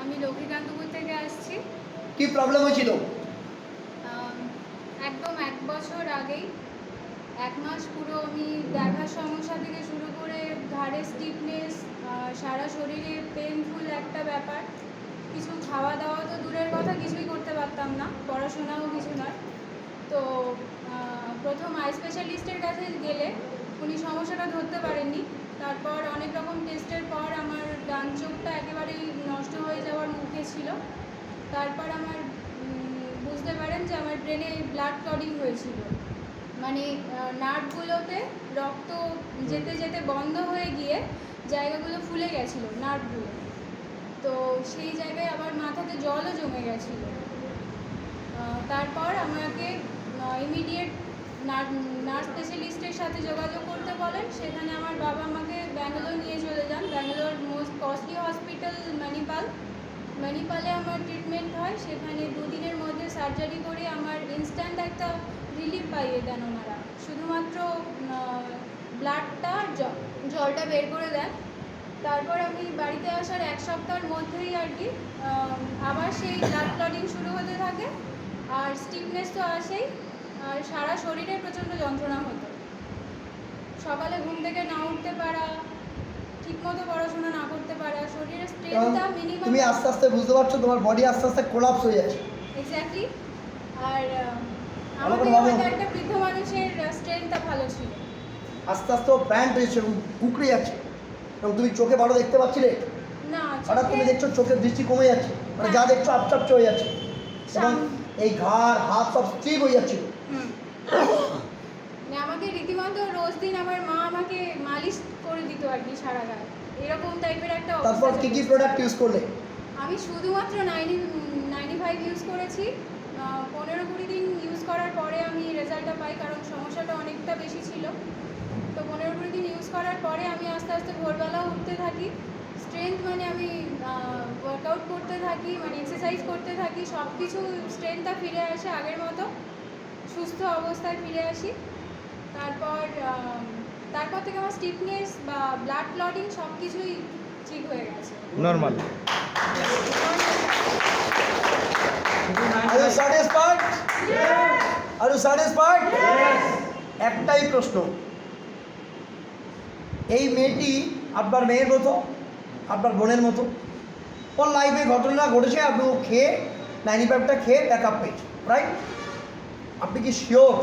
আমি লক্ষ্মীকান্তপুর থেকে আসছি। কি প্রবলেম হয়েছিল? একদম 1 বছর আগেই 1 মাস পুরো আমি দেখার সমস্যা থেকে শুরু করে ঘাড়ে স্টিফনেস, সারা শরীরে পেনফুল একটা ব্যাপার। কিছু খাওয়া দাওয়া তো দূরের কথা, কিছুই করতে পারতাম না, পড়াশোনাও কিছু নয়। তো প্রথম আই স্পেশালিস্টের কাছে গেলে উনি সমস্যাটা ধরতে পারেননি। তারপর অনেক রকম টেস্টের পর আমার ডান চোখটা একেবারেই নষ্ট হয়ে যাওয়ার মুখে ছিল। তারপর আমার বুঝতে পারেন যে আমার ব্রেনে ব্লাড ক্লটিং হয়েছিল, মানে নার্ভগুলোতে রক্ত যেতে যেতে বন্ধ হয়ে গিয়ে জায়গাগুলো ফুলে গেছিলো নার্ভগুলো। তো সেই জায়গায় আবার মাথাতে জলও জমে গেছিলো। তারপর আমাকে ইমিডিয়েট নার্স স্পেশালিস্টের সাথে যোগাযোগ করতে বলেন। সেখানে আমার বাবা আমাকে ব্যাঙ্গালোর নিয়ে চলে যান। ব্যাঙ্গালোর মোস্ট কস্টলি হসপিটাল মণিপালে আমার ট্রিটমেন্ট হয়। সেখানে 2 দিনের মধ্যে সার্জারি করে আমার ইনস্ট্যান্ট একটা রিলিফ পাইয়ে দেন ওনারা। শুধুমাত্র ব্লাডটা জলটা বের করে দেন। তারপর আমি বাড়িতে আসার 1 সপ্তাহের মধ্যেই আর কি আবার সেই ব্লাড ক্লটিং শুরু হতে থাকে। আর স্টিফনেস তো আসেই, আর সারা শরীরে প্রচণ্ড যন্ত্রণা হতো। সকালে ঘুম থেকে না উঠতে পারা, ঠিকমতো পড়াশোনা না করতে পারা, শরীরের স্ট্রেংথটা মিনিমাম। তুমি আস্তে আস্তে বুঝতে পারছো তোমার বডি আস্তে আস্তে কোলাপস হয়ে যাচ্ছে। এক্স্যাক্টলি। আর আমাদের হয়তো একটা বৃদ্ধ মানুষের স্ট্রেংথটা ভালো ছিল। আস্তে আস্তে ও ব্যান্ড হয়েছে, কুকড়ে যাচ্ছে। এবং তুমি চোখে ভালো দেখতে পাচ্ছিলে না, হঠাৎ তুমি দেখছো চোখের দৃষ্টি কমে যাচ্ছে, মানে যা দেখছো আপচাপচ হয়ে যাচ্ছে এবং এই ঘাড় হাত সব স্ট্রিপ হয়ে যাচ্ছিল। আমাকে রীতিমতো রোজ দিন আমার মা আমাকে মালিশ করে দিত আর কি সারা গায়ে, এরকম টাইপের একটা অবস্থা। তারপর কি কি প্রোডাক্ট ইউজ করলে? আমি শুধুমাত্র 95 ইউজ করেছি। 15-20 দিন ইউজ করার পরে আমি রেজাল্টটা পাই, কারণ সমস্যাটা অনেকটা বেশি ছিল। তো 15-20 দিন ইউজ করার পরে আমি আস্তে আস্তে ভোরবেলা উঠতে থাকি। স্ট্রেংথ মানে আমি ওয়ার্কআউট করতে থাকি, মানে এক্সারসাইজ করতে থাকি, সব কিছু স্ট্রেংথটা ফিরে আসে আগের মতো, সুস্থ অবস্থায় ফিরে আসি। তারপর থেকে আমার স্টিফনেস বা ব্লাড ক্লটিং সব কিছুই ঠিক হয়ে গেছে, normal. Are you satisfied? Yes. Are you satisfied? Yes. একটাই প্রশ্ন, এই মেয়েটি আপনার মেয়ের মতো, আপনার বোনের মতো, ওর লাইফে ঘটনা ঘটেছে, আপনি খেয়ে 95টা খেয়ে ব্যাকআপ পেয়েছে, রাইট? আপনি কি শিওর